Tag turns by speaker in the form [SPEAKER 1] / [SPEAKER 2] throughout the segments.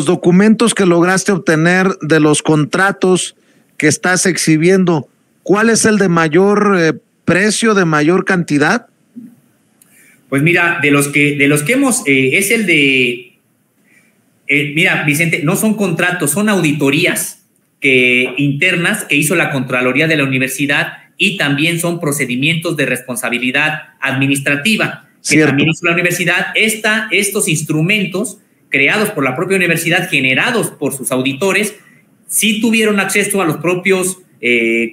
[SPEAKER 1] los documentos que lograste obtener de los contratos que estás exhibiendo, ¿cuál es el de mayor precio, de mayor cantidad?
[SPEAKER 2] Pues mira, de los que hemos, es el de, mira, Vicente, no son contratos, son auditorías internas que hizo la Contraloría de la Universidad y también son procedimientos de responsabilidad administrativa que también hizo la universidad. Estos instrumentos creados por la propia universidad, generados por sus auditores, sí tuvieron acceso a los propios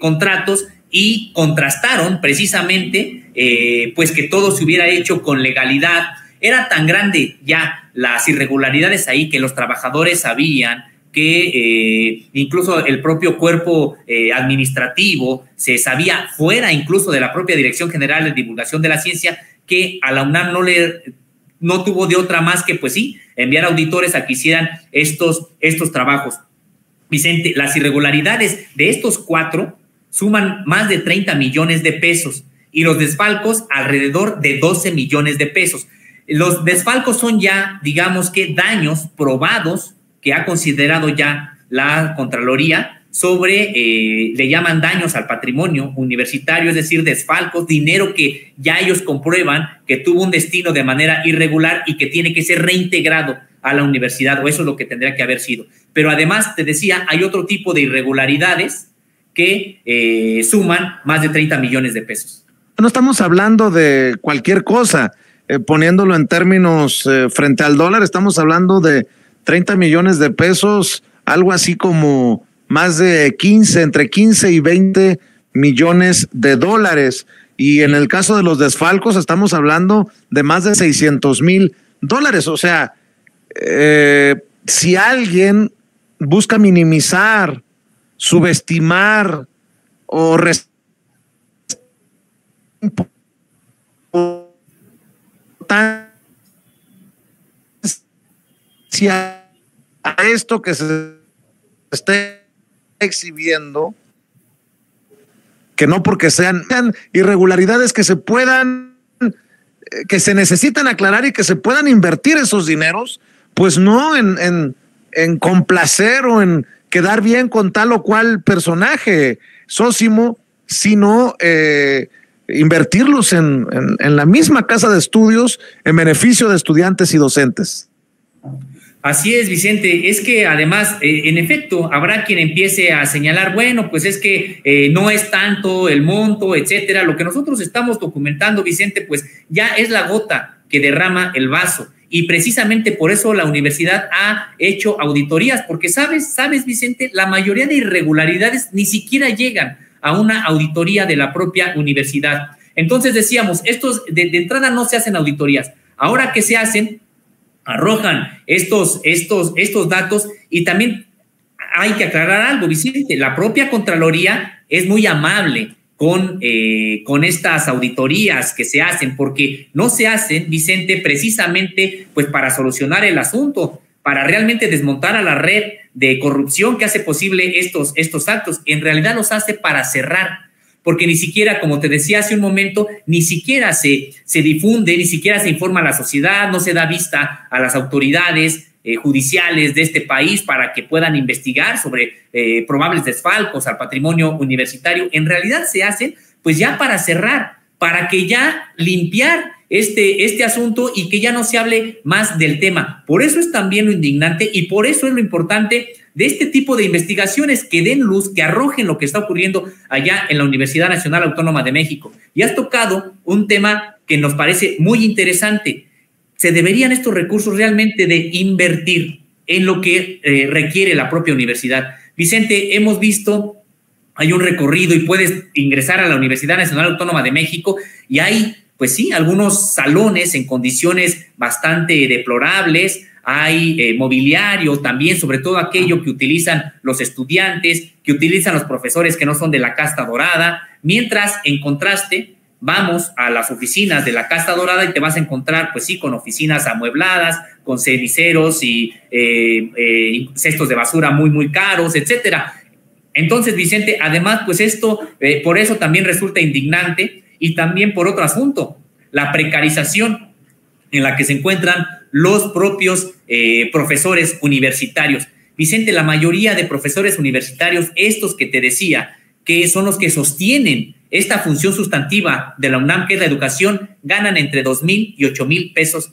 [SPEAKER 2] contratos y contrastaron precisamente pues que todo se hubiera hecho con legalidad. Era tan grande ya las irregularidades ahí que los trabajadores sabían que incluso el propio cuerpo administrativo se sabía, fuera incluso de la propia Dirección General de Divulgación de la Ciencia, que a la UNAM no tuvo de otra más que, pues sí, enviar auditores a que hicieran estos trabajos. Vicente, las irregularidades de estos 4 suman más de 30 millones de pesos y los desfalcos alrededor de 12 millones de pesos. Los desfalcos son ya, digamos que daños probados que ha considerado ya la Contraloría sobre, le llaman daños al patrimonio universitario, es decir, desfalcos, dinero que ya ellos comprueban que tuvo un destino de manera irregular y que tiene que ser reintegrado a la universidad, o eso es lo que tendría que haber sido. Pero además, te decía, hay otro tipo de irregularidades que suman más de 30 millones de pesos.
[SPEAKER 1] No estamos hablando de cualquier cosa, poniéndolo en términos frente al dólar, estamos hablando de 30 millones de pesos, algo así como más de entre 15 y 20 millones de dólares. Y en el caso de los desfalcos estamos hablando de más de $600,000. O sea, si alguien busca minimizar, subestimar o a esto que se esté exhibiendo, que no porque sean irregularidades que se necesitan aclarar y que se puedan invertir esos dineros, pues no en complacer o en quedar bien con tal o cual personaje sósimo, sino invertirlos en la misma casa de estudios en beneficio de estudiantes y docentes.
[SPEAKER 2] Así es, Vicente. Es que además, en efecto, habrá quien empiece a señalar, bueno, pues es que no es tanto el monto, etcétera. Lo que nosotros estamos documentando, Vicente, pues ya es la gota que derrama el vaso. Y precisamente por eso la universidad ha hecho auditorías, porque sabes, Vicente, la mayoría de irregularidades ni siquiera llegan a una auditoría de la propia universidad. Entonces decíamos, estos de entrada no se hacen auditorías. Ahora que se hacen, arrojan estos datos. Y también hay que aclarar algo, Vicente, la propia Contraloría es muy amable con estas auditorías que se hacen, porque no se hacen, Vicente, precisamente pues para solucionar el asunto, para realmente desmontar a la red de corrupción que hace posible estos actos. En realidad los hace para cerrar, porque ni siquiera, como te decía hace un momento, ni siquiera se difunde, ni siquiera se informa a la sociedad, no se da vista a las autoridades judiciales de este país para que puedan investigar sobre probables desfalcos al patrimonio universitario. En realidad se hacen pues ya para cerrar, para que ya limpiar este asunto y que ya no se hable más del tema. Por eso es también lo indignante y por eso es lo importante de este tipo de investigaciones, que den luz, que arrojen lo que está ocurriendo allá en la Universidad Nacional Autónoma de México. Y has tocado un tema que nos parece muy interesante. Se deberían estos recursos realmente de invertir en lo que requiere la propia universidad. Vicente, hemos visto, hay un recorrido y puedes ingresar a la Universidad Nacional Autónoma de México y hay, pues sí, algunos salones en condiciones bastante deplorables. Hay mobiliario también, sobre todo aquello que utilizan los estudiantes, que utilizan los profesores que no son de la casta dorada, mientras en contraste vamos a las oficinas de la casta dorada y te vas a encontrar, pues sí, con oficinas amuebladas, con ceniceros y cestos de basura muy, muy caros, etcétera. Entonces, Vicente, además, pues esto, por eso también resulta indignante y también por otro asunto, la precarización en la que se encuentran los propios profesores universitarios. Vicente, la mayoría de profesores universitarios, estos que te decía, que son los que sostienen esta función sustantiva de la UNAM, que es la educación, ganan entre 2,000 y 8,000 pesos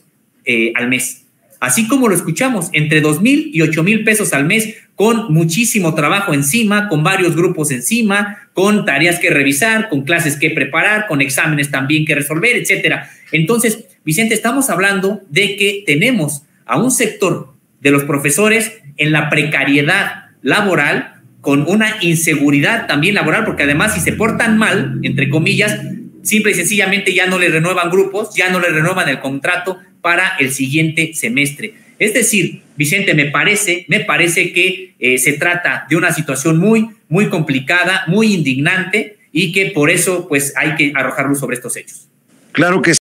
[SPEAKER 2] al mes. Así como lo escuchamos, entre 2,000 y 8,000 pesos al mes, con muchísimo trabajo encima, con varios grupos encima, con tareas que revisar, con clases que preparar, con exámenes también que resolver, etcétera. Entonces, Vicente, estamos hablando de que tenemos a un sector de los profesores en la precariedad laboral, con una inseguridad también laboral, porque además si se portan mal, entre comillas, simple y sencillamente ya no les renuevan grupos, ya no les renuevan el contrato para el siguiente semestre. Es decir, Vicente, me parece que se trata de una situación muy, muy complicada, muy indignante, y que por eso pues hay que arrojar luz sobre estos hechos.
[SPEAKER 1] Claro que